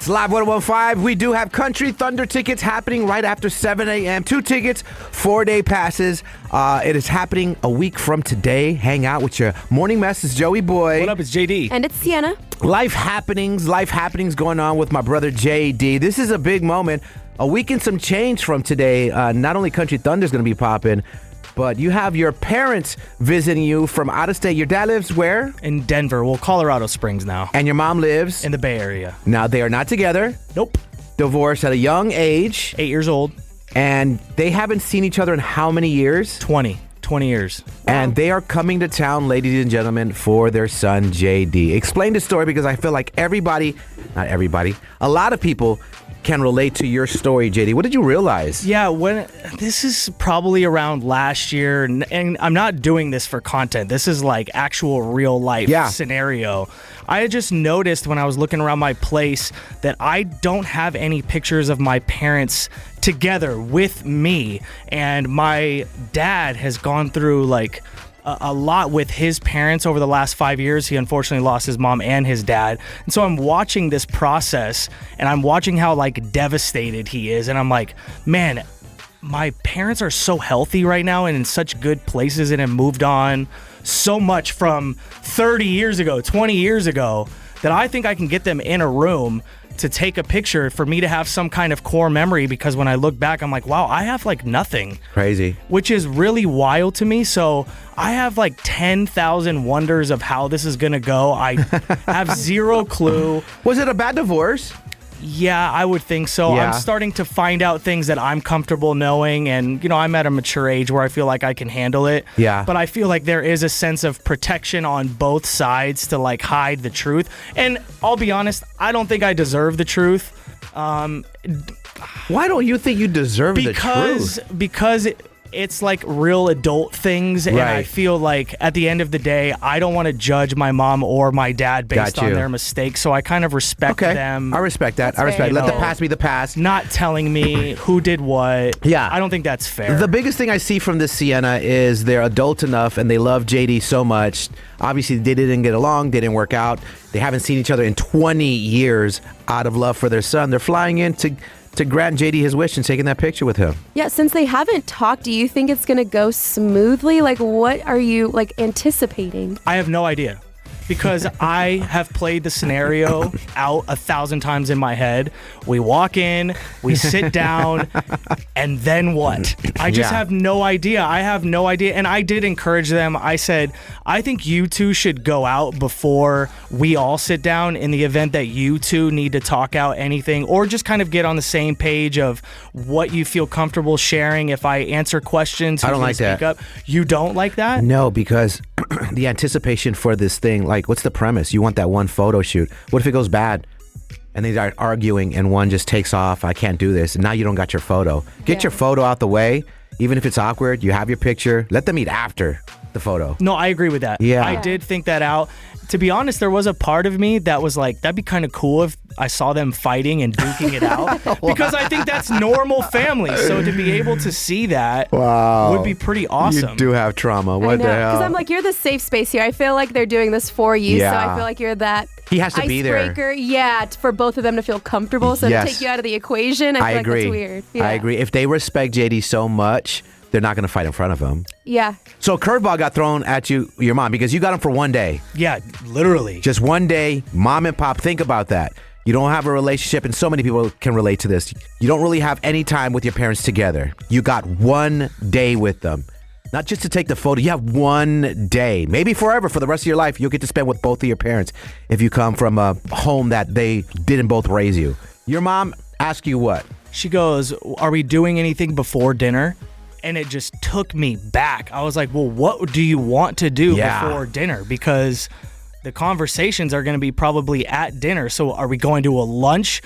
Live 101.5. We do have Country Thunder tickets happening right after 7 a.m. 2 tickets, 4-day passes. It is happening a week from today. Hang out with your morning mess. It's Joey Boy. What up? It's JD. And it's Sienna. Life happenings going on with my brother JD. This is a big moment. A week and some change from today. Not only Country Thunder's going to be popping, but you have your parents visiting you from out of state. Your dad lives where? In Denver. Well, Colorado Springs now. And your mom lives? In the Bay Area. Now, they are not together. Nope. Divorced at a young age. 8 years old. And they haven't seen each other in how many years? 20 years. And they are coming to town, ladies and gentlemen, for their son, JD. Explain the story, because I feel like not everybody, a lot of people can relate to your story, JD. What did you realize? Yeah, this is probably around last year, and I'm not doing this for content. This is like actual real life scenario. I had just noticed when I was looking around my place that I don't have any pictures of my parents together with me, and my dad has gone through like a lot with his parents over the last 5 years. He unfortunately lost his mom and his dad. And so I'm watching this process, and I'm watching how like devastated he is. And I'm like, man, my parents are so healthy right now and in such good places and have moved on so much from 30 years ago, 20 years ago, that I think I can get them in a room to take a picture for me to have some kind of core memory, because when I look back, I'm like, wow, I have like nothing. Crazy. Which is really wild to me. So I have like 10,000 wonders of how this is going to go. I have zero clue. Was it a bad divorce? Yeah, I would think so. Yeah. I'm starting to find out things that I'm comfortable knowing, and I'm at a mature age where I feel like I can handle it. Yeah. But I feel like there is a sense of protection on both sides to like hide the truth. And I'll be honest, I don't think I deserve the truth. Why don't you think you deserve the truth? Because it's like real adult things, and I feel like at the end of the day, I don't want to judge my mom or my dad based on their mistakes, so I kind of respect them. I respect that. Let the past be the past. Not telling me who did what. Yeah. I don't think that's fair. The biggest thing I see from this, Sienna, is they're adult enough and they love JD so much. Obviously, they didn't get along. They didn't work out. They haven't seen each other in 20 years out of love for their son. They're flying in to grant JD his wish and taking that picture with him. Yeah, since they haven't talked, do you think it's going to go smoothly? Like, what are you, like, anticipating? I have no idea, because I have played the scenario out 1,000 times in my head. We walk in, we sit down, and then what? I just have no idea. I have no idea. And I did encourage them. I said, I think you two should go out before we all sit down, in the event that you two need to talk out anything, or just kind of get on the same page of what you feel comfortable sharing. If I answer questions, I don't like that. up. You don't like that? No, because the anticipation for this thing, like, what's the premise? You want that one photo shoot. What if it goes bad? And they start arguing and one just takes off. I can't do this. And now you don't got your photo. Get your photo out the way. Even if it's awkward, you have your picture. Let them meet after the photo. No, I agree with that. Yeah. I did think that out. To be honest, there was a part of me that was like, that'd be kind of cool if I saw them fighting and duking it out. Because I think that's normal family. So to be able to see that would be pretty awesome. You do have trauma. What the hell? Because I'm like, you're the safe space here. I feel like they're doing this for you. So I feel like you're that he has to be there. Icebreaker. Yeah, for both of them to feel comfortable. So to take you out of the equation, I feel like that's weird. Yeah. I agree. If they respect JD so much, they're not going to fight in front of him. Yeah. So a curveball got thrown at your mom, because you got him for one day. Yeah, literally. Just one day. Mom and pop, think about that. You don't have a relationship, and so many people can relate to this. You don't really have any time with your parents together. You got one day with them. Not just to take the photo. You have one day. Maybe forever, for the rest of your life, you'll get to spend with both of your parents if you come from a home that they didn't both raise you. Your mom asked you what? She goes, are we doing anything before dinner? And it just took me back. I was like, well, what do you want to do before dinner? Because the conversations are going to be probably at dinner. So are we going to a lunch?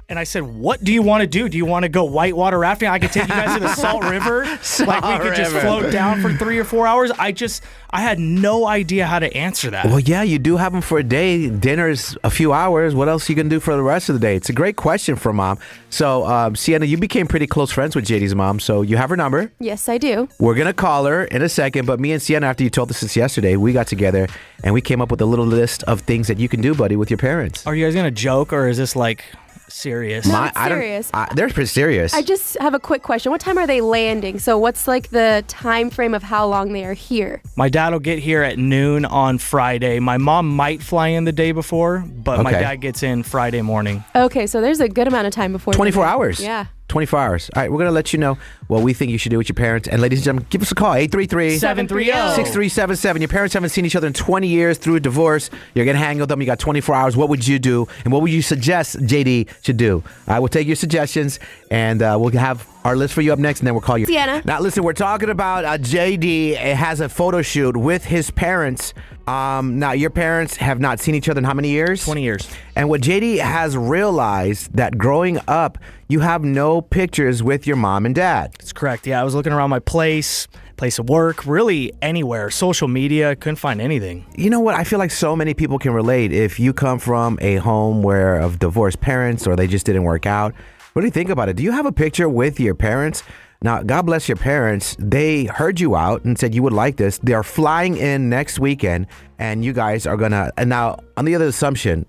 And I said, what do you want to do? Do you want to go whitewater rafting? I could take you guys to the Salt River. Like we could just float down for 3 or 4 hours. I had no idea how to answer that. Well, yeah, you do have them for a day. Dinner's a few hours. What else are you going to do for the rest of the day? It's a great question for mom. So, Sienna, you became pretty close friends with JD's mom. So you have her number. Yes, I do. We're going to call her in a second. But me and Sienna, after you told us this yesterday, we got together and we came up with a little list of things that you can do, buddy, with your parents. Are you guys going to joke, or is this like serious. No, it's serious. They're pretty serious. I just have a quick question. What time are they landing? So what's like the time frame of how long they are here? My dad will get here at noon on Friday. My mom might fly in the day before, but my dad gets in Friday morning. Okay, so there's a good amount of time before. 24 hours. Yeah. 24 hours. All right, we're going to let you know what we think you should do with your parents. And ladies and gentlemen, give us a call, 833-730-6377. Your parents haven't seen each other in 20 years through a divorce. You're going to hang with them. You got 24 hours. What would you do? And what would you suggest JD should do? I will take your suggestions, and we'll have our list for you up next, and then we'll call you. Sienna. Now, listen, we're talking about JD has a photo shoot with his parents. Now, your parents have not seen each other in how many years? 20 years. And what JD has realized that growing up, you have no pictures with your mom and dad. That's correct. Yeah, I was looking around my place of work, really anywhere, social media, couldn't find anything. You know what? I feel like so many people can relate. If you come from a home where of divorced parents or they just didn't work out, what do you think about it? Do you have a picture with your parents? Now, God bless your parents. They heard you out and said you would like this. They are flying in next weekend, and you guys are going to... And now, on the other assumption,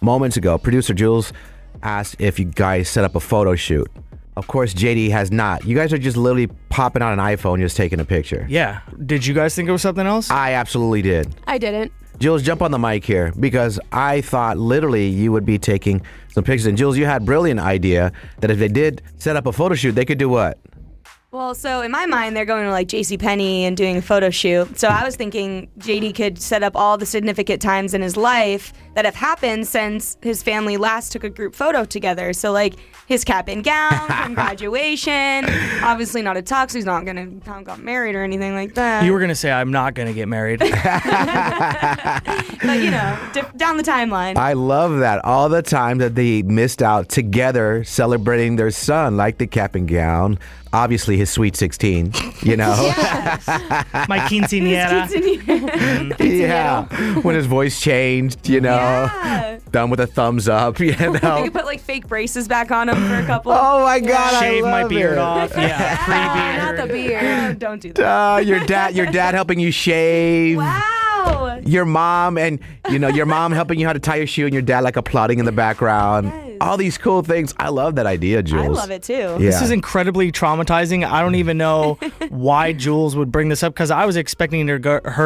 moments ago, producer Jules asked if you guys set up a photo shoot. Of course, JD has not. You guys are just literally popping out an iPhone, just taking a picture. Yeah. Did you guys think it was something else? I absolutely did. I didn't. Jules, jump on the mic here, because I thought literally you would be taking some pictures. And Jules, you had a brilliant idea that if they did set up a photo shoot, they could do what? Well, so in my mind, they're going to like JCPenney and doing a photo shoot. So I was thinking JD could set up all the significant times in his life that have happened since his family last took a group photo together. So like his cap and gown from graduation, obviously not a tux. He's not going to got married or anything like that. You were going to say, I'm not going to get married. But you know, down the timeline. I love that. All the time that they missed out together celebrating their son, like the cap and gown. Obviously, his sweet 16, you know? My quinceañera. Yeah. When his voice changed, you know? Yeah. Done with a thumbs up, you know? You could put like fake braces back on him for a couple. Oh my God, Shave I love my beard it. off. Yeah, pre-beard. Not the beard. Don't do that. Your dad helping you shave. Wow. Your mom and, your mom helping you how to tie your shoe and your dad like applauding in the background. Yes. All these cool things. I love that idea, Jules. I love it too. Yeah. This is incredibly traumatizing. I don't even know why Jules would bring this up, because I was expecting her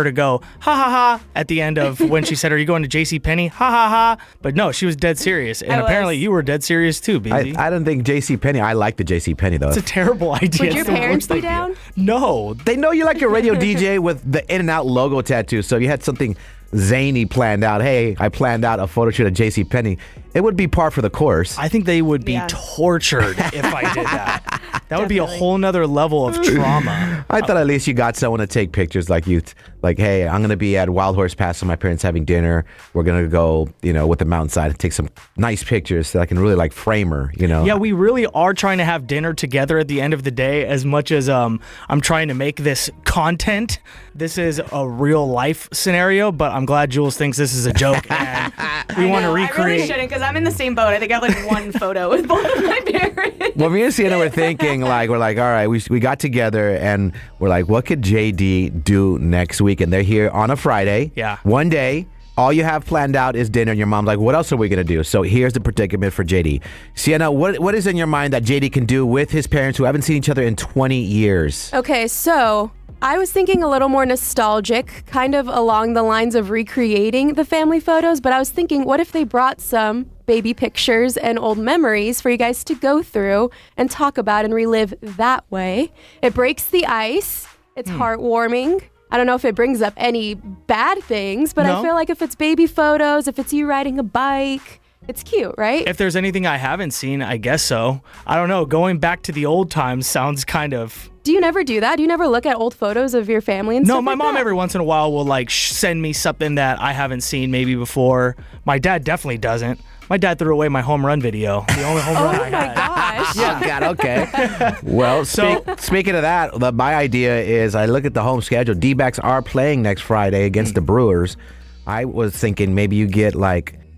to go, ha ha ha, at the end of when she said, are you going to JCPenney? Ha ha ha. But no, she was dead serious. And apparently you were dead serious too, BZ. I don't think JCPenney. I like the JCPenney, though. It's a terrible idea. Would your It's the parents worst be idea. down? No. They know you like a radio DJ with the In-N-Out logo tattoo. So if you had something zany planned out, hey, I planned out a photo shoot at JCPenney, it would be par for the course. I think they would be Yeah. tortured if I did that. That would be a whole nother level of trauma. I thought at least you got someone to take pictures like you. Like, hey, I'm going to be at Wild Horse Pass with my parents having dinner. We're going to go, with the mountainside and take some nice pictures so I can really frame her, Yeah, we really are trying to have dinner together at the end of the day, as much as I'm trying to make this content. This is a real life scenario, but I'm glad Jules thinks this is a joke and we want to I really recreate. shouldn't, because I'm in the same boat. I think I have like one photo with both of my parents. Well, me and Sienna were thinking, we're like, all right, we got together and we're like, what could JD do next week? And they're here on a Friday. Yeah. One day. All you have planned out is dinner, and your mom's like, what else are we going to do? So here's the predicament for JD. Sienna, what is in your mind that JD can do with his parents who haven't seen each other in 20 years? Okay, so I was thinking a little more nostalgic, kind of along the lines of recreating the family photos, but I was thinking, what if they brought some baby pictures and old memories for you guys to go through and talk about and relive that way? It breaks the ice. It's heartwarming. I don't know if it brings up any bad things, but No. I feel like if it's baby photos, if it's you riding a bike, it's cute, right? If there's anything I haven't seen, I guess so. I don't know. Going back to the old times sounds kind of... Do you never do that? Do you never look at old photos of your family and No, stuff my like mom that? every once in a while will send me something that I haven't seen maybe before. My dad definitely doesn't. My dad threw away my home run video. The only home run I Oh my had. gosh. Oh, God, okay. Well, speaking of that, my idea is I look at the home schedule. D-backs are playing next Friday against the Brewers. I was thinking maybe you get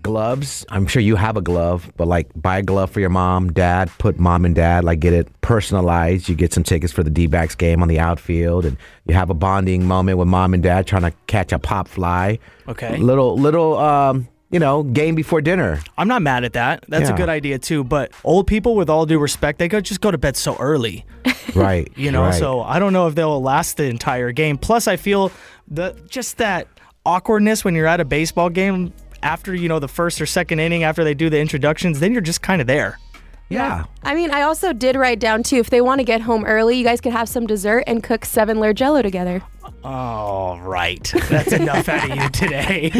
gloves. I'm sure you have a glove, but buy a glove for your mom, dad, put mom and dad, get it personalized. You get some tickets for the D-backs game on the outfield, and you have a bonding moment with mom and dad trying to catch a pop fly. Okay. Little game before dinner. I'm not mad at that. That's a good idea too. But old people, with all due respect, they could just go to bed so early. Right. Right. So I don't know if they'll last the entire game. Plus, I feel just that awkwardness when you're at a baseball game after, the first or second inning, after they do the introductions, then you're just kind of there. Yeah. I mean, I also did write down, too, if they want to get home early, you guys could have some dessert and cook 7-layer Jell-O together. All right. That's enough out of you today.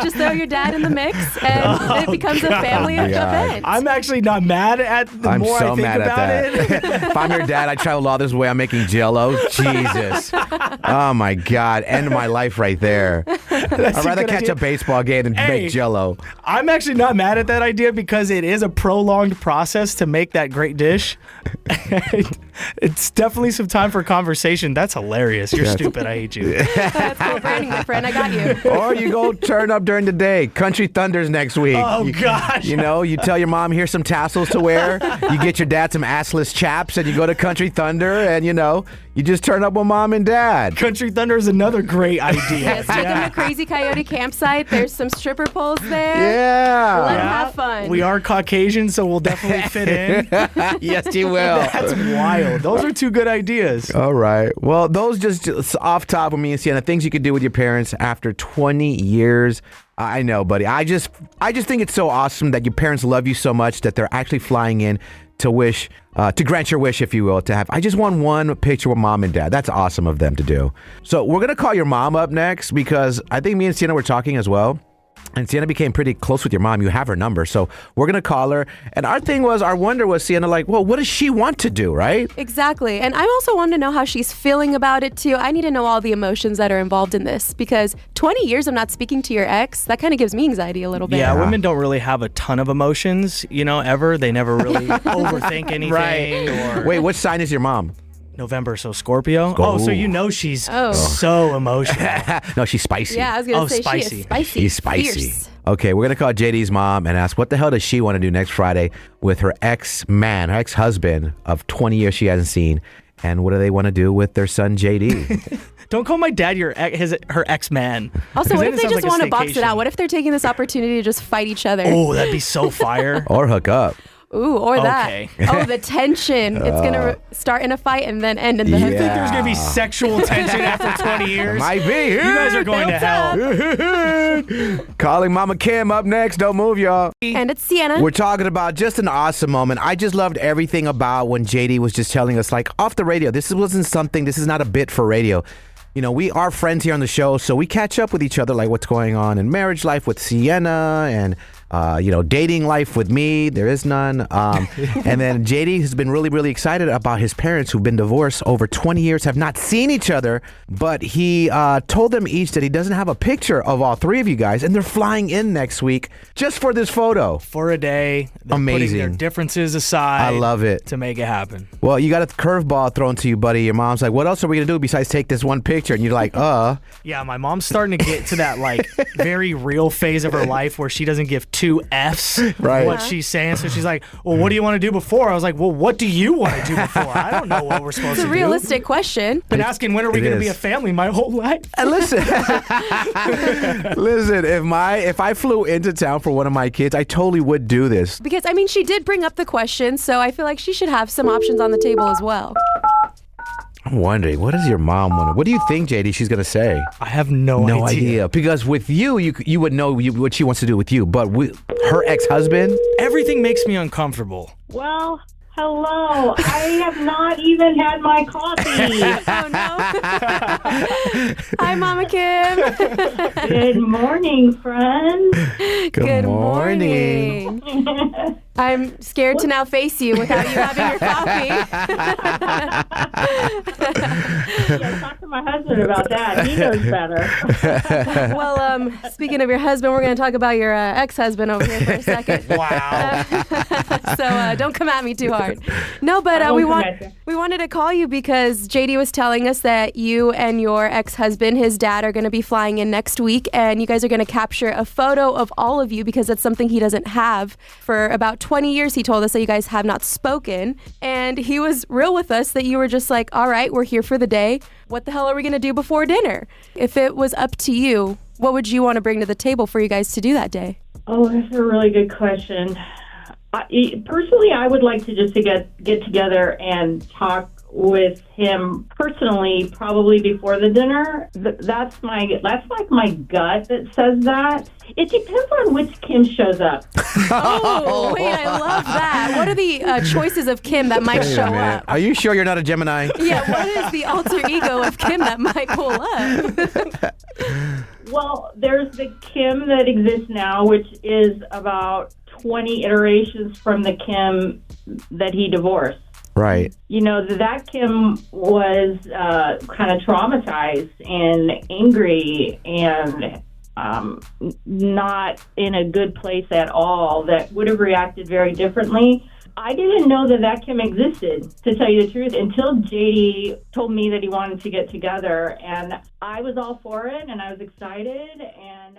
Just throw your dad in the mix, and it becomes a family event. I'm actually not mad at the more I think about it. If I'm your dad, I traveled all this way. I'm making Jell-O. Jesus. Oh, my God. End my life right there. I'd rather catch a baseball game than make Jell-O. I'm actually not mad at that idea because it is a prolonged process to make that great dish. It's definitely some time for conversation. That's hilarious. You're stupid. I hate you. That's cool branding, my friend. I got you. Or you go turn up during the day. Country Thunders next week. Oh, gosh. You tell your mom, here's some tassels to wear. You get your dad some assless chaps, and you go to Country Thunder, and, you just turn up with mom and dad. Country Thunder is another great idea. Yes, take them to Crazy Coyote Campsite. There's some stripper poles there. Yeah. Let them have fun. We are Caucasian, so we'll definitely fit in. Yes, you will. That's wild. Those are two good ideas. All right. Well, those just off top of me and Sienna, things you could do with your parents after 20 years. I know, buddy. I just think it's so awesome that your parents love you so much that they're actually flying in to wish, to grant your wish, if you will, to have. I just want one picture with mom and dad. That's awesome of them to do. So we're going to call your mom up next because I think me and Sienna were talking as well. And Sienna became pretty close with your mom. You have her number. So we're going to call her. And our wonder was, Sienna, well, what does she want to do, right? Exactly. And I also want to know how she's feeling about it, too. I need to know all the emotions that are involved in this because 20 years of not speaking to your ex, that kind of gives me anxiety a little bit. Yeah, women don't really have a ton of emotions, ever. They never really overthink anything. Right. Wait, what sign is your mom? November, so Scorpio. Oh, so she's so emotional. No, she's spicy. Yeah, I was going to say spicy. she is spicy. She's spicy. Fierce. Okay, we're going to call JD's mom and ask what the hell does she want to do next Friday with her ex-husband of 20 years she hasn't seen, and what do they want to do with their son JD? Don't call my dad her ex-man. Also, what if they just want to box it out? What if they're taking this opportunity to just fight each other? Oh, that'd be so fire. Or hook up. Ooh, or that. Okay. Oh, the tension. It's going to start in a fight and then end in the You think there's going to be sexual tension after 20 years? Might be. You guys are going to hell. Calling Mama Kim up next. Don't move, y'all. And it's Sienna. We're talking about just an awesome moment. I just loved everything about when JD was just telling us, off the radio, this is not a bit for radio. We are friends here on the show, so we catch up with each other, what's going on in marriage life with Sienna and dating life with me. There is none. And then JD has been really, really excited about his parents who've been divorced over 20 years, have not seen each other. But he told them each that he doesn't have a picture of all three of you guys. And they're flying in next week just for this photo. For a day. They're amazing. Putting their differences aside. I love it. To make it happen. Well, you got a curveball thrown to you, buddy. Your mom's like, what else are we going to do besides take this one picture? And you're like, Yeah, my mom's starting to get to that very real phase of her life where she doesn't give two F's right. what she's saying. So she's like, well, what do you want to do before? I was like, well, what do you want to do before? I don't know what we're supposed to do. It's a realistic question. Been asking when are we going to be a family my whole life. And listen, if I flew into town for one of my kids, I totally would do this. Because, she did bring up the question, so I feel like she should have some options on the table as well. I'm wondering, what does your mom want? What do you think, JD, she's going to say? I have no idea. Because with you would know what she wants to do with you. But with her ex-husband? Everything makes me uncomfortable. Well, hello. I have not even had my coffee. Oh, no. Hi, Mama Kim. Good morning, friends. Good morning. I'm scared to now face you without you having your coffee. Yeah, talk to my husband about that. He knows better. Well, speaking of your husband, we're going to talk about your ex-husband over here for a second. Wow. So don't come at me too hard. No, but we wanted to call you because JD was telling us that you and your ex-husband, his dad, are going to be flying in next week, and you guys are going to capture a photo of all of you because that's something he doesn't have. For about 20 years, he told us that you guys have not spoken, and he was real with us that you were just like, all right, we're here for the day. What the hell are we going to do before dinner? If it was up to you, what would you want to bring to the table for you guys to do that day? Oh, that's a really good question. Personally, I would like to just to get together and talk with him personally, probably before the dinner. That's like my gut that says that. It depends on which Kim shows up. Oh, wait, I love that. What are the choices of Kim that might show up? Are you sure you're not a Gemini? Yeah, what is the alter ego of Kim that might pull up? Well, there's the Kim that exists now, which is about 20 iterations from the Kim that he divorced. Right. You know, that Kim was kind of traumatized and angry and not in a good place at all, that would have reacted very differently. I didn't know that Kim existed, to tell you the truth, until JD told me that he wanted to get together, and I was all for it, and I was excited, and